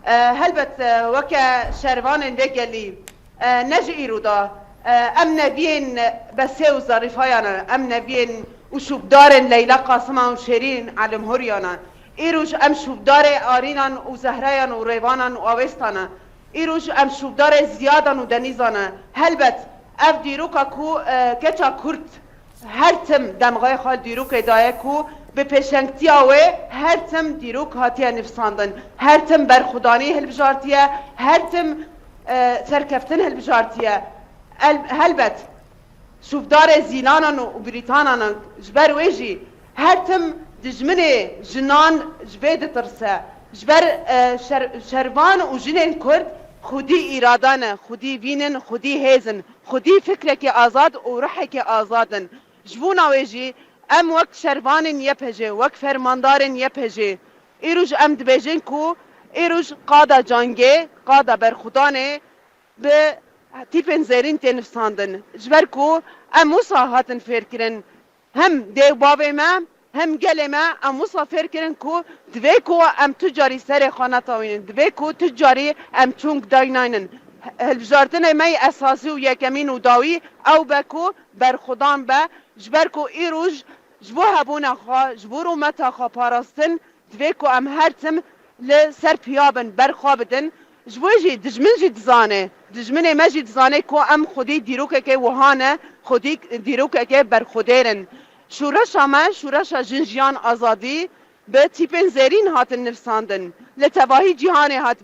هلبت وكا شروان لقلي نجي إيرودا ام نبين بسي وظريفايانا ام نبين وشوبدار ليلى قاسمة وشيرين على مهوريانا إيروج ام شوبدار آرينا وزهريان وريوانا وآوستانا إيروج ام شوبدار زيادا ودنيزانا هلبت اف ديروكا كو كتا كورت هرتم دمغای خال دیروک ادایه کو به پشنگتیا و هرتم دیروک هاتیه نفساندن هرتم برخودانی هلبجارتیه هرتم سرکفتن هلبجارتیه هلبت شوفدار زینانان و بریتانان جبر ویجی هرتم دجمن جنان جبید ترسه جبر شروان و جنین کرد خودی ارادانه خودی وینن خودی هیزن خودی فکرک آزاد و روحک آزادن جبونا ویجی ام وقت شروانن یپجه وقت فرماندارن یپجه ایروج ام دبیجن کو ایروج قادا جانگه قادا برخودانه به تیپن زیرین تنفساندن جبر کو ام موسا هاتن فکرن هم دیو بابه ما هم گله ما ام موسا فکرن کو دوی کو ام تجاری سر خانتاوینن دوی کو تجاری ام چونگ دایناینن هلبجارتن می اساسی و یکمین و داوی او بکو برخودان به جبر کو ایروج جبو هبونا خوا جبو رو متا خوا پاراستن دوی کو ام هرتم لسر پیابن برخوابدن جوجي دجمن دزانه دجمن ما دزانه کو ام خودی دیروکه که وهانه خودی دیروکه که برخودرن شورش ما شورش جنجیان آزادی به تیپن زرین هاتن نفساندن لتواهی جهان هات